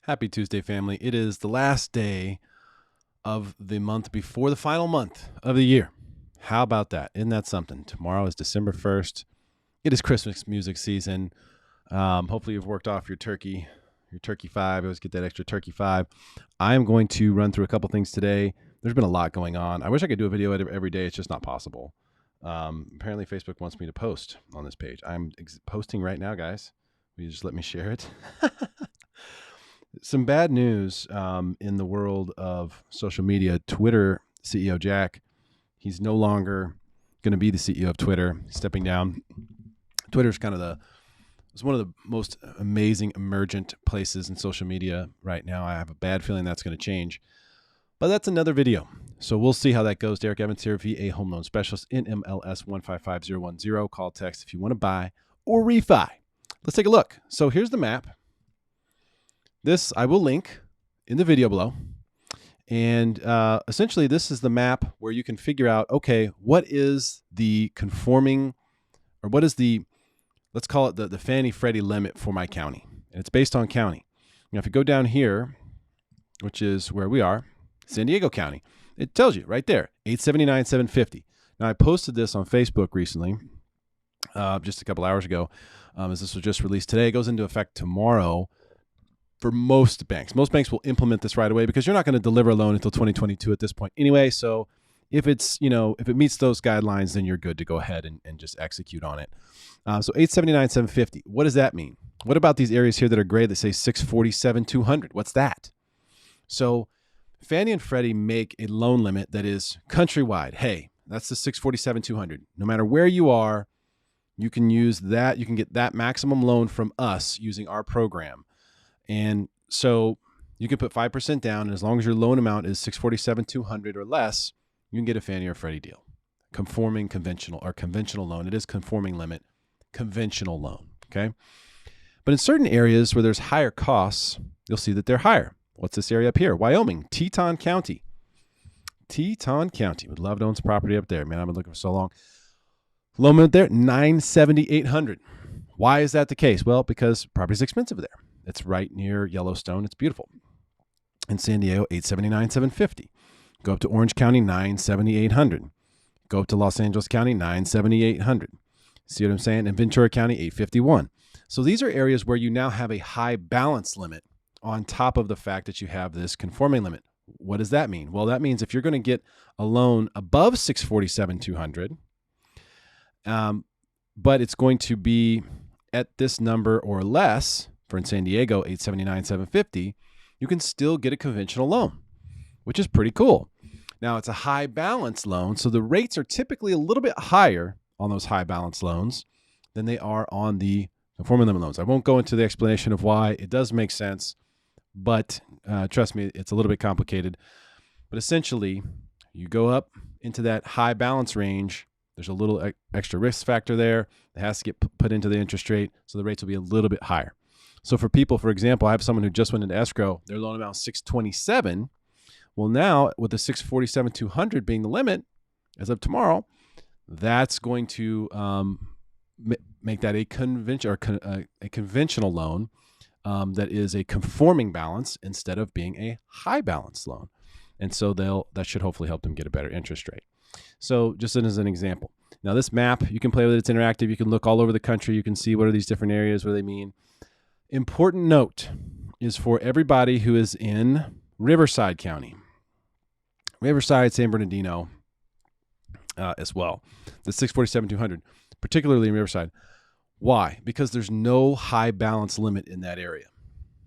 Happy Tuesday, family. It is the last day of the month before the final month of the year. How about that? Isn't that something? Tomorrow is December 1st. It is Christmas music season. Hopefully you've worked off your turkey 5. You always get that extra turkey 5. I am going to run through a couple things today. There's been a lot going on. I wish I could do a video every day. It's just not possible. Apparently Facebook wants me to post on this page. I'm posting right now, guys. Will you just let me share it? Some bad news in the world of social media. Twitter CEO Jack, he's no longer going to be the CEO of Twitter. He's stepping down. Twitter's kind of it's one of the most amazing emergent places in social media right now. I have a bad feeling that's going to change, but that's another video. So we'll see how that goes. Derrick Evans here, VA Home Loan Specialist, NMLS 155010. Call, text if you want to buy or refi. Let's take a look. So here's the map. This I will link in the video below. And essentially, this is the map where you can figure out, okay, what is the conforming, or what is the, let's call it the Fannie Freddie limit for my county. And it's based on county. Now, if you go down here, which is where we are, San Diego County, it tells you right there, 879,750. Now, I posted this on Facebook recently, just a couple hours ago, as this was just released today. It goes into effect tomorrow. For most banks. Most banks will implement this right away because you're not going to deliver a loan until 2022 at this point anyway. So if it's, if it meets those guidelines, then you're good to go ahead and just execute on it. So 879,750. What does that mean? What about these areas here that are gray that say 647,200? What's that? So Fannie and Freddie make a loan limit that is countrywide. Hey, that's the 647,200. No matter where you are, you can use that. You can get that maximum loan from us using our program. And so you can put 5% down, and as long as your loan amount is $647,200 or less, you can get a Fannie or Freddie deal. Conforming conventional loan. It is conforming limit, conventional loan. Okay. But in certain areas where there's higher costs, you'll see that they're higher. What's this area up here? Wyoming, Teton County. Teton County. Would love to own some property up there. Man, I've been looking for so long. Loan limit there, $978,000. Why is that the case? Well, because property's expensive there. It's right near Yellowstone. It's beautiful. In San Diego, $879,750. Go up to Orange County, $978,000. Go up to Los Angeles County, $978,000. See what I'm saying? In Ventura County, $851,000. So these are areas where you now have a high balance limit on top of the fact that you have this conforming limit. What does that mean? Well, that means if you're going to get a loan above $647,200, but it's going to be at this number or less. For in San Diego, $879,750, you can still get a conventional loan, which is pretty cool. Now, it's a high balance loan, so the rates are typically a little bit higher on those high balance loans than they are on the conforming limit loans. I won't go into the explanation of why. It does make sense, but trust me, it's a little bit complicated. But essentially, you go up into that high balance range. There's a little extra risk factor there that has to get put into the interest rate, so the rates will be a little bit higher. So for people, for example, I have someone who just went into escrow, their loan amount is $627,000. Well, now with the $647,200 being the limit as of tomorrow, that's going to make that a conventional loan that is a conforming balance instead of being a high balance loan. And so that should hopefully help them get a better interest rate. So just as an example, now this map, you can play with it. It's interactive. You can look all over the country. You can see what are these different areas, what do they mean. Important note is for everybody who is in Riverside County, Riverside, San Bernardino, as well. The 647,200, particularly in Riverside. Why? Because there's no high balance limit in that area.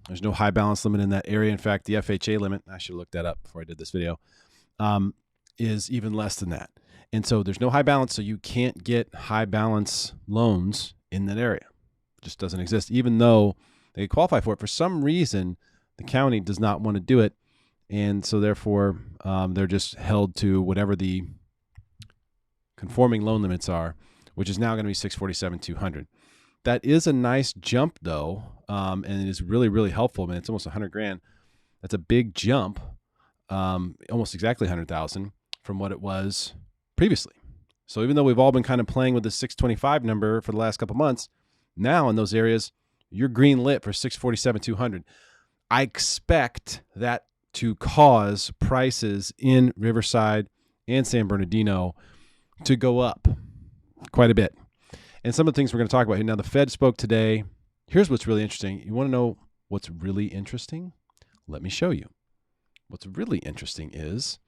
There's no high balance limit in that area. In fact, the FHA limit, I should have looked that up before I did this video, is even less than that. And so there's no high balance, so you can't get high balance loans in that area. It just doesn't exist, even though they qualify for it. For some reason, the county does not want to do it. And so therefore, they're just held to whatever the conforming loan limits are, which is now going to be $647,200. That is a nice jump though. And it is really, really helpful. I mean, it's almost $100,000. That's a big jump. Almost exactly $100,000 from what it was previously. So even though we've all been kind of playing with the 625 number for the last couple months, now in those areas, you're green lit for $647,200. I expect that to cause prices in Riverside and San Bernardino to go up quite a bit. And some of the things we're going to talk about here. Now, the Fed spoke today. Here's what's really interesting. You want to know what's really interesting? Let me show you. What's really interesting is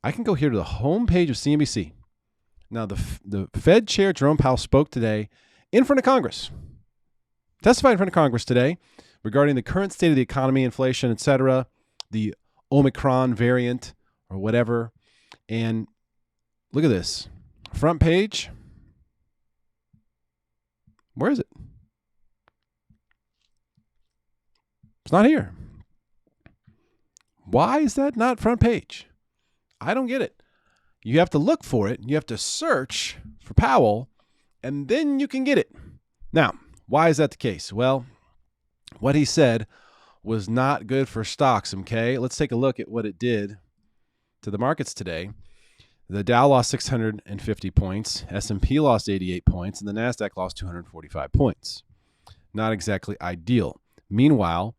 I can go here to the home page of CNBC. Now, the Fed Chair Jerome Powell spoke today in front of Congress, testified in front of Congress today regarding the current state of the economy, inflation, et cetera, the Omicron variant or whatever. And look at this. Front page. Where is it? It's not here. Why is that not front page? I don't get it. You have to look for it. You have to search for Powell, and then you can get it. Now, why is that the case? Well, what he said was not good for stocks, okay? Let's take a look at what it did to the markets today. The Dow lost 650 points, S&P lost 88 points, and the NASDAQ lost 245 points. Not exactly ideal. Meanwhile,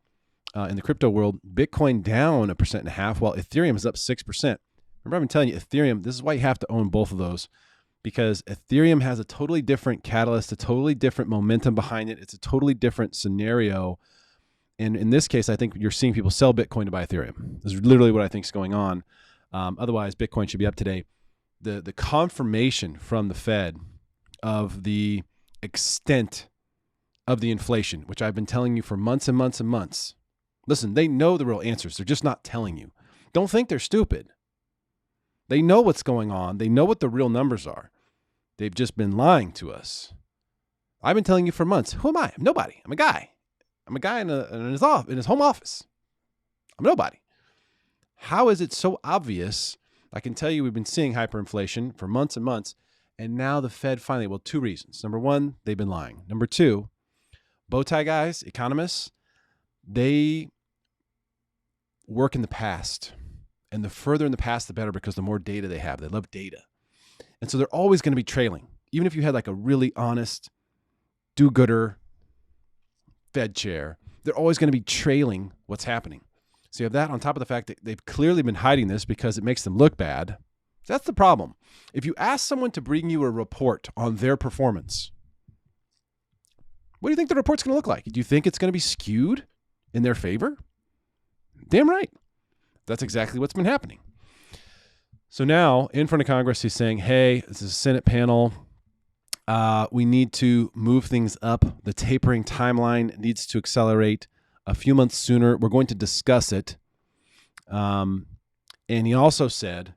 in the crypto world, Bitcoin down 1.5%, while Ethereum is up 6%. Remember, I've been telling you, Ethereum, this is why you have to own both of those, because Ethereum has a totally different catalyst, a totally different momentum behind it. It's a totally different scenario. And in this case, I think you're seeing people sell Bitcoin to buy Ethereum. This is literally what I think is going on. Otherwise, Bitcoin should be up today. The confirmation from the Fed of the extent of the inflation, which I've been telling you for months and months and months. Listen, they know the real answers. They're just not telling you. Don't think they're stupid. They know what's going on. They know what the real numbers are. They've just been lying to us. I've been telling you for months. Who am I? I'm nobody. I'm a guy. I'm a guy in his home office. I'm nobody. How is it so obvious? I can tell you we've been seeing hyperinflation for months and months, and now the Fed finally, well, two reasons. Number one, they've been lying. Number two, bow tie guys, economists, they work in the past. And the further in the past, the better, because the more data they have. They love data. And so they're always going to be trailing. Even if you had like a really honest, do-gooder Fed chair, they're always going to be trailing what's happening. So you have that on top of the fact that they've clearly been hiding this because it makes them look bad. That's the problem. If you ask someone to bring you a report on their performance, what do you think the report's going to look like? Do you think it's going to be skewed in their favor? Damn right. That's exactly what's been happening. So now, in front of Congress, he's saying, hey, this is a Senate panel. We need to move things up. The tapering timeline needs to accelerate a few months sooner. We're going to discuss it. And he also said,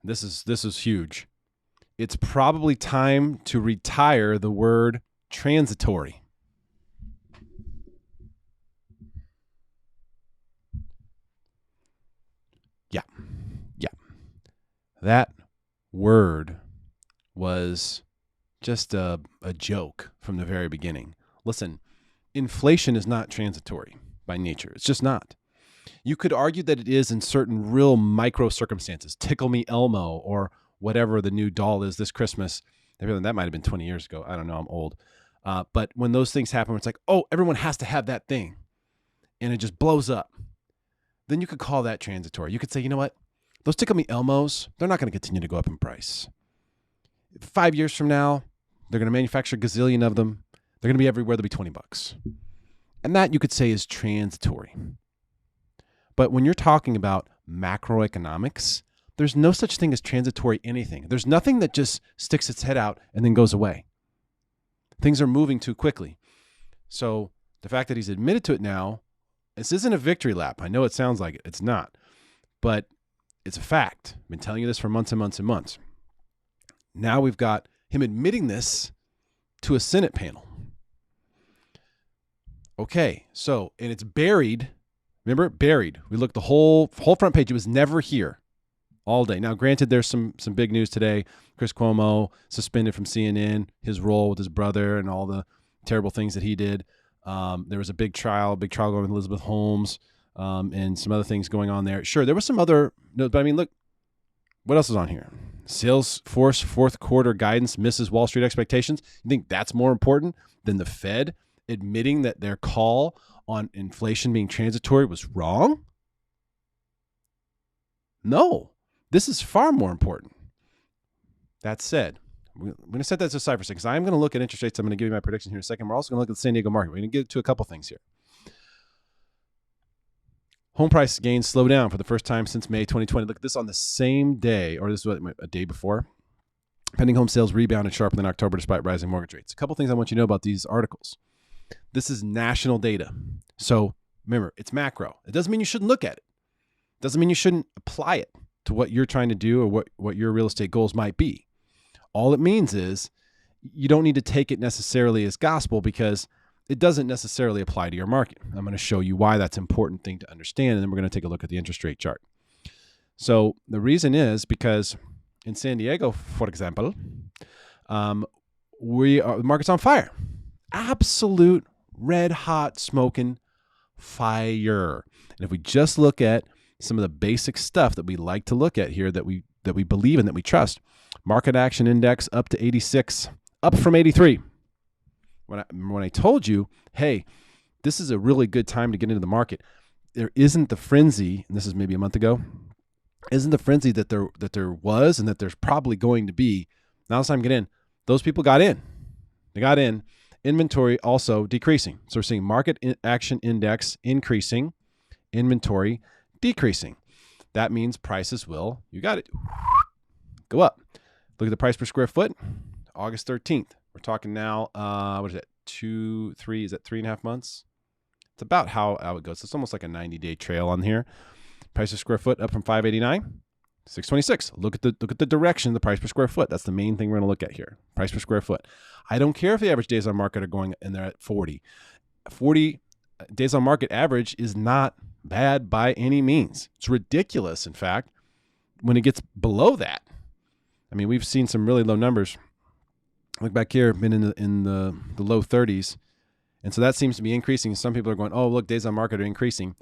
this is huge. It's probably time to retire the word transitory. Yeah. That word was just a joke from the very beginning. Listen, inflation is not transitory by nature. It's just not. You could argue that it is in certain real micro circumstances. Tickle Me Elmo or whatever the new doll is this Christmas. That might have been 20 years ago. I don't know. I'm old. But when those things happen, it's like, oh, everyone has to have that thing. And it just blows up. Then you could call that transitory. You could say, you know what? Those Tickle Me Elmos, they're not going to continue to go up in price. 5 years from now, they're going to manufacture a gazillion of them. They're going to be everywhere. They'll be $20. And that you could say is transitory. But when you're talking about macroeconomics, there's no such thing as transitory anything. There's nothing that just sticks its head out and then goes away. Things are moving too quickly. So the fact that he's admitted to it now, this isn't a victory lap. I know it sounds like it. It's not. But it's a fact. I've been telling you this for months and months and months. Now we've got him admitting this to a Senate panel. Okay, so, and it's buried. Remember, buried. We looked the whole front page. It was never here all day. Now, granted, there's some big news today. Chris Cuomo suspended from CNN, his role with his brother and all the terrible things that he did. There was a big trial going with Elizabeth Holmes, and some other things going on there. Sure, there was some other, but I mean, look, what else is on here? Salesforce fourth quarter guidance misses Wall Street expectations. You think that's more important than the Fed admitting that their call on inflation being transitory was wrong? No, this is far more important. That said, we're going to set that aside for a second because I'm going to look at interest rates. I'm going to give you my prediction here in a second. We're also going to look at the San Diego market. We're going to get to a couple things here. Home price gains slow down for the first time since May 2020. Look at this on the same day, or this was a day before. Pending home sales rebounded sharply in October despite rising mortgage rates. A couple things I want you to know about these articles. This is national data. So remember, it's macro. It doesn't mean you shouldn't look at it. It doesn't mean you shouldn't apply it to what you're trying to do or what your real estate goals might be. All it means is you don't need to take it necessarily as gospel because it doesn't necessarily apply to your market. I'm going to show you why that's an important thing to understand, and then we're going to take a look at the interest rate chart. So the reason is because in San Diego, for example, the market's on fire. Absolute red hot smoking fire. And if we just look at some of the basic stuff that we like to look at here that we believe in, that we trust, market action index up to 86, up from 83. When I told you, hey, this is a really good time to get into the market, there isn't the frenzy, and this is maybe a month ago, isn't the frenzy that there was and that there's probably going to be. Now it's time to get in. Those people got in. They got in. Inventory also decreasing. So we're seeing market action index increasing, inventory decreasing. That means prices will, you got it, go up. Look at the price per square foot, August 13th. We're talking now, what is that, 3, is that 3.5 months? It's about how it goes. It's almost like a 90-day trail on here. Price per square foot up from 589, 626. Look at the direction of the price per square foot. That's the main thing we're going to look at here. Price per square foot. I don't care if the average days on market are going in there at 40. 40 days on market average is not bad by any means. It's ridiculous, in fact, when it gets below that. I mean, we've seen some really low numbers. Look back here, been in the low 30s. And so that seems to be increasing. Some people are going, oh, look, days on market are increasing.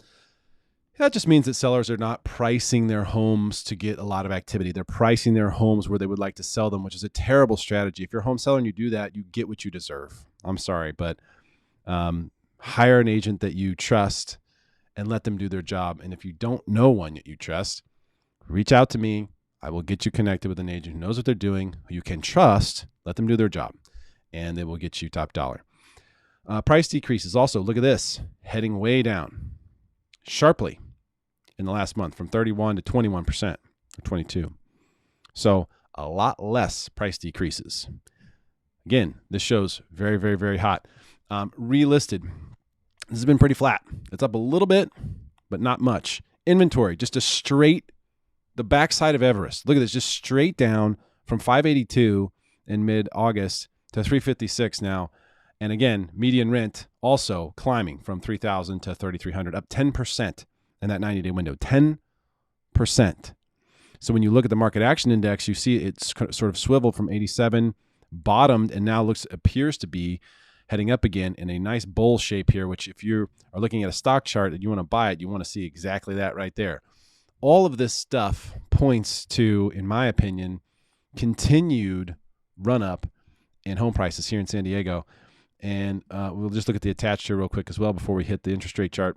That just means that sellers are not pricing their homes to get a lot of activity. They're pricing their homes where they would like to sell them, which is a terrible strategy. If you're a home seller and you do that, you get what you deserve. I'm sorry, but hire an agent that you trust and let them do their job. And if you don't know one that you trust, reach out to me. I will get you connected with an agent who knows what they're doing, who you can trust. Let them do their job, and they will get you top dollar. Price decreases also. Look at this, heading way down sharply in the last month from 31 to 21% or 22. So a lot less price decreases. Again, this shows very, very, very hot. Relisted. This has been pretty flat. It's up a little bit, but not much. Inventory, just a straight, the backside of Everest. Look at this, just straight down from 582 in mid-August to 356 now. And again, median rent also climbing from 3,000 to 3,300, up 10% in that 90-day window, 10%. So when you look at the market action index, you see it's sort of swiveled from 87, bottomed, and now appears to be heading up again in a nice bowl shape here, which if you are looking at a stock chart and you want to buy it, you want to see exactly that right there. All of this stuff points to, in my opinion, continued run-up in home prices here in San Diego. And we'll just look at the attached here real quick as well before we hit the interest rate chart.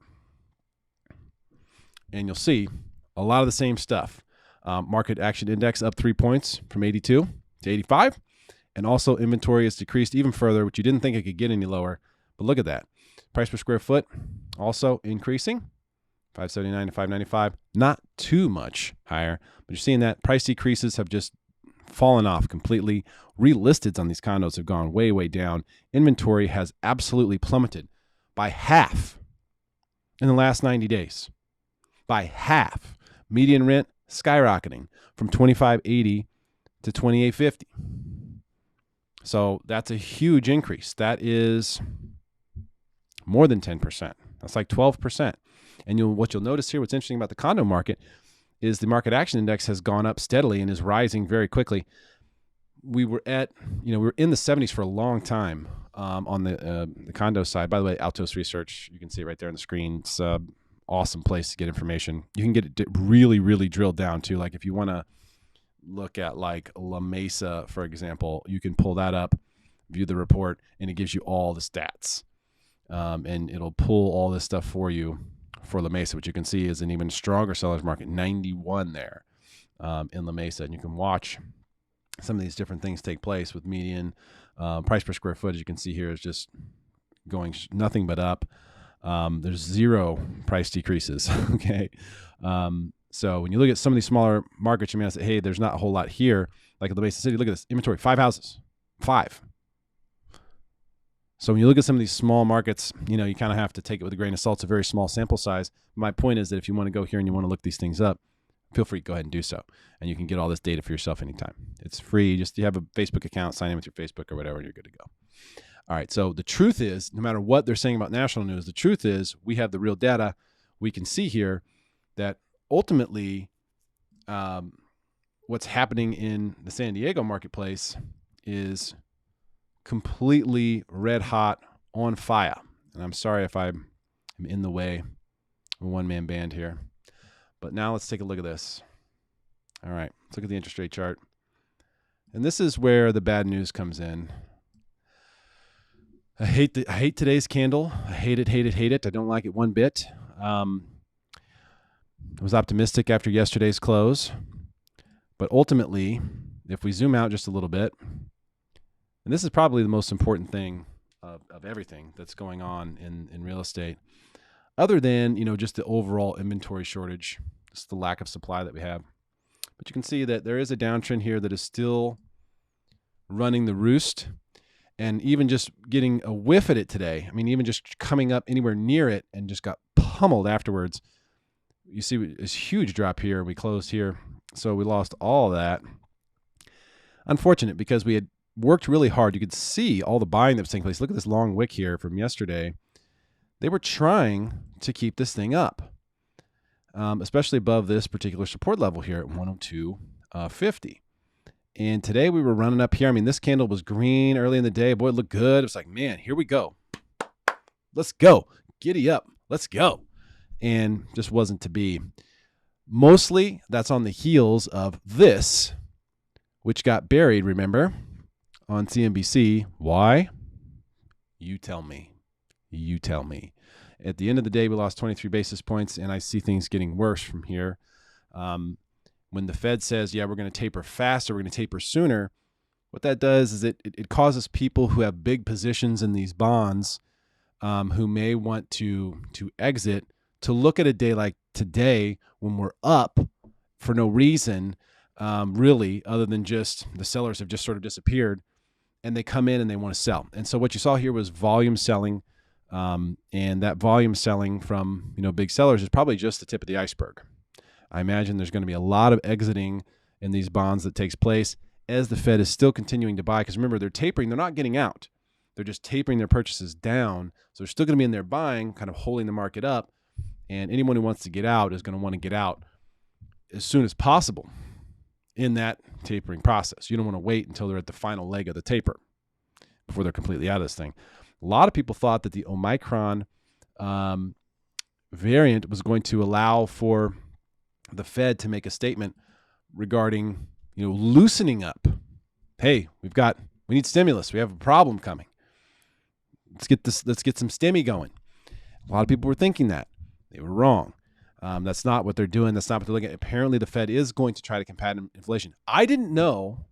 And you'll see a lot of the same stuff. Market action index up 3 points from 82 to 85. And also inventory has decreased even further, which you didn't think it could get any lower. But look at that. Price per square foot also increasing. 579 to 595, not too much higher, but you're seeing that price decreases have just fallen off completely. Relisteds on these condos have gone way, way down. Inventory has absolutely plummeted by half in the last 90 days. By half. Median rent skyrocketing from $2,580 to $2,850. So that's a huge increase. That is more than 10%. That's like 12%. And what you'll notice here, what's interesting about the condo market is the market action index has gone up steadily and is rising very quickly. We were we were in the 70s for a long time on the condo side. By the way, Altos Research, you can see it right there on the screen. It's an awesome place to get information. You can get it really, really drilled down to, like if you want to look at like La Mesa, for example, you can pull that up, view the report, and it gives you all the stats. and it'll pull all this stuff for you for La Mesa, which you can see is an even stronger seller's market, 91 there in La Mesa. And you can watch some of these different things take place with median price per square foot. As you can see here, is just going nothing but up. There's zero price decreases. Okay. So when you look at some of these smaller markets, you may say, hey, there's not a whole lot here. Like at La Mesa City, look at this inventory, 5 houses, 5. So when you look at some of these small markets, you kind of have to take it with a grain of salt. It's a very small sample size. My point is that if you want to go here and you want to look these things up, feel free to go ahead and do so. And you can get all this data for yourself anytime. It's free. You have a Facebook account, sign in with your Facebook or whatever, and you're good to go. All right. So the truth is, no matter what they're saying about national news, the truth is we have the real data. We can see here that ultimately what's happening in the San Diego marketplace is completely red hot on fire. And I'm sorry if I'm in the way of a one-man band here. But now let's take a look at this. All right, let's look at the interest rate chart. And this is where the bad news comes in. I hate today's candle. I hate it. I don't like it one bit. I was optimistic after yesterday's close. But ultimately, if we zoom out just a little bit, and this is probably the most important thing of everything that's going on in real estate, other than, just the overall inventory shortage, just the lack of supply that we have. But you can see that there is a downtrend here that is still running the roost. And even just getting a whiff at it today, even just coming up anywhere near it and just got pummeled afterwards. You see this huge drop here. We closed here. So we lost all of that. Unfortunate, because we had worked really hard. You could see all the buying that was taking place. Look at this long wick here from yesterday. They were trying to keep this thing up, especially above this particular support level here at 102.50. And today we were running up here. This candle was green early in the day. Boy, it looked good. It was like, man, here we go. Let's go. Giddy up. Let's go. And just wasn't to be. Mostly that's on the heels of this, which got buried, remember, on CNBC. Why? You tell me. You tell me. At the end of the day, we lost 23 basis points, and I see things getting worse from here. When the Fed says, yeah, we're going to taper faster, we're going to taper sooner, what that does is it causes people who have big positions in these bonds, who may want to exit, to look at a day like today when we're up for no reason, really, other than just the sellers have just sort of disappeared, and they come in and they want to sell. And so what you saw here was volume selling, and that volume selling from big sellers is probably just the tip of the iceberg. I imagine there's going to be a lot of exiting in these bonds that takes place as the Fed is still continuing to buy. Because remember, they're tapering. They're not getting out. They're just tapering their purchases down. So they're still going to be in there buying, kind of holding the market up. And anyone who wants to get out is going to want to get out as soon as possible in that tapering process. You don't want to wait until they're at the final leg of the taper before they're completely out of this thing. A lot of people thought that the Omicron variant was going to allow for the Fed to make a statement regarding, loosening up. Hey, we need stimulus. We have a problem coming. Let's get some stimmy going. A lot of people were thinking that. They were wrong. That's not what they're doing. That's not what they're looking at. Apparently the Fed is going to try to combat inflation. I didn't know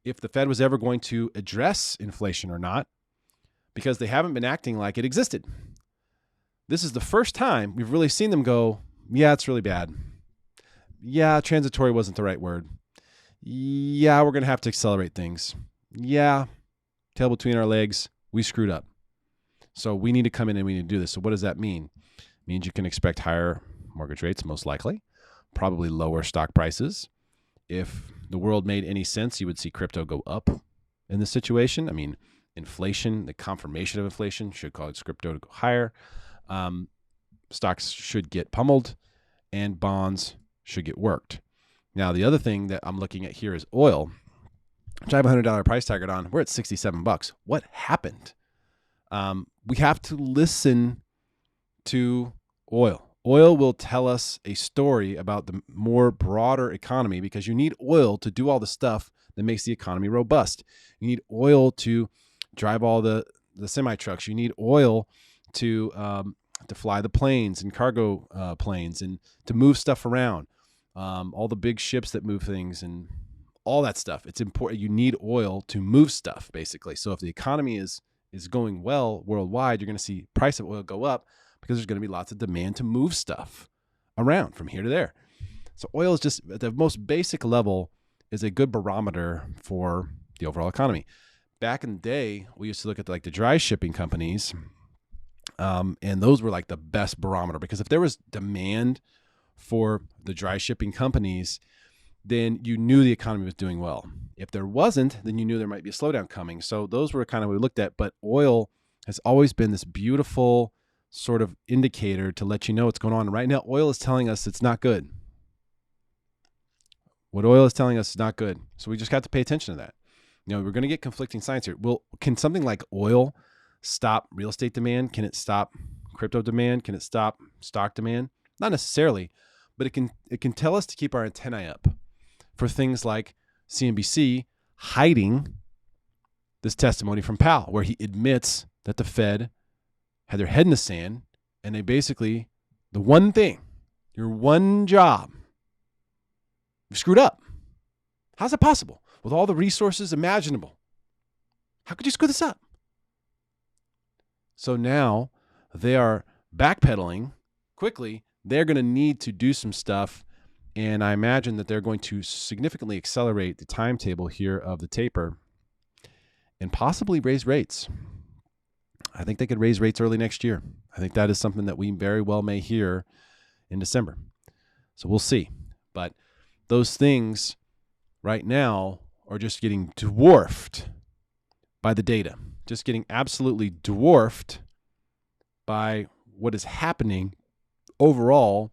if the Fed was ever going to address inflation or not, because they haven't been acting like it existed. This is the first time we've really seen them go, yeah, it's really bad. Yeah, transitory wasn't the right word. Yeah, we're going to have to accelerate things. Yeah, tail between our legs, we screwed up. So we need to come in and we need to do this. So what does that mean? It means you can expect higher mortgage rates, most likely, probably lower stock prices. If the world made any sense, you would see crypto go up in this situation. Inflation, the confirmation of inflation should cause crypto to go higher. Stocks should get pummeled and bonds should get worked. Now, the other thing that I'm looking at here is oil, which I have a $100 price target on. We're at $67. What happened? We have to listen to oil. Oil will tell us a story about the more broader economy, because you need oil to do all the stuff that makes the economy robust. You need oil to drive all the the semi trucks. You need oil to fly the planes and cargo planes and to move stuff around. All the big ships that move things and all that stuff. It's important. You need oil to move stuff, basically. So if the economy is going well worldwide, you're going to see price of oil go up because there's going to be lots of demand to move stuff around from here to there. So oil is just at the most basic level is a good barometer for the overall economy. Back in the day, we used to look at like the dry shipping companies, and those were like the best barometer because if there was demand for the dry shipping companies, then you knew the economy was doing well. If there wasn't, then you knew there might be a slowdown coming. So those were kind of what we looked at. But oil has always been this beautiful sort of indicator to let you know what's going on. And right now, oil is telling us it's not good. What oil is telling us is not good. So we just got to pay attention to that. We're going to get conflicting signs here. Well, can something like oil stop real estate demand? Can it stop crypto demand? Can it stop stock demand? Not necessarily, but it can tell us to keep our antennae up for things like CNBC hiding this testimony from Powell, where he admits that the Fed had their head in the sand and they basically, the one thing, your one job, you screwed up. How's that possible? With all the resources imaginable, how could you screw this up? So now they are backpedaling quickly. They're going to need to do some stuff. And I imagine that they're going to significantly accelerate the timetable here of the taper and possibly raise rates. I think they could raise rates early next year. I think that is something that we very well may hear in December. So we'll see. But those things right now are just getting dwarfed by the data, just getting absolutely dwarfed by what is happening overall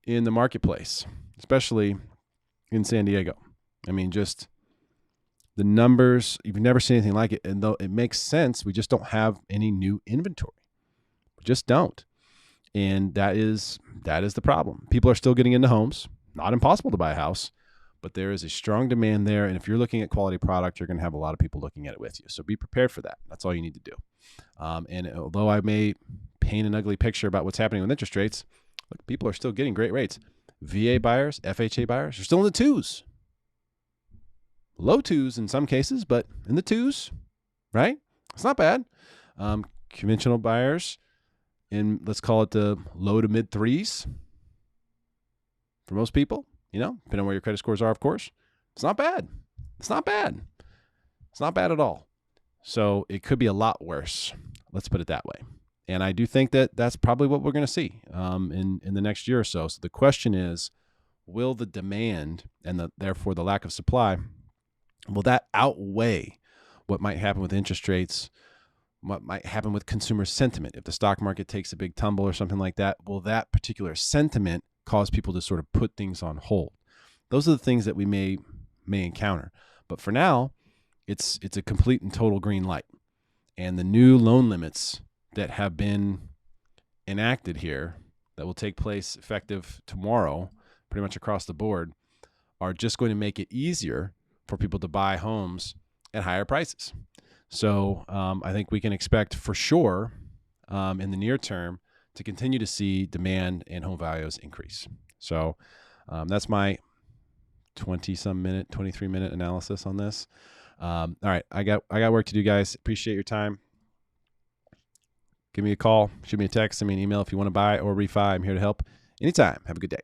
in the marketplace, especially in San Diego. I mean, just the numbers, you've never seen anything like it. And though it makes sense, we just don't have any new inventory. We just don't. And that is the problem. People are still getting into homes. Not impossible to buy a house, but there is a strong demand there. And if you're looking at quality product, you're going to have a lot of people looking at it with you. So be prepared for that. That's all you need to do. And although I may paint an ugly picture about what's happening with interest rates, look, people are still getting great rates. VA buyers, FHA buyers are still in the twos. Low twos in some cases, but in the twos, right? It's not bad. Conventional buyers in, let's call it the low to mid threes for most people, depending on where your credit scores are, of course. It's not bad. It's not bad. It's not bad at all. So it could be a lot worse. Let's put it that way. And I do think that that's probably what we're going to see in the next year or so. So the question is, will the demand and therefore the lack of supply, will that outweigh what might happen with interest rates, what might happen with consumer sentiment? If the stock market takes a big tumble or something like that, will that particular sentiment cause people to sort of put things on hold? Those are the things that we may encounter. But for now, it's a complete and total green light. And the new loan limits that have been enacted here that will take place effective tomorrow, pretty much across the board, are just going to make it easier for people to buy homes at higher prices. So I think we can expect for sure in the near term to continue to see demand and home values increase. So that's my 23-minute analysis on this. All right, I got work to do, guys. Appreciate your time. Give me a call, shoot me a text, send me an email if you want to buy or refi. I'm here to help anytime. Have a good day.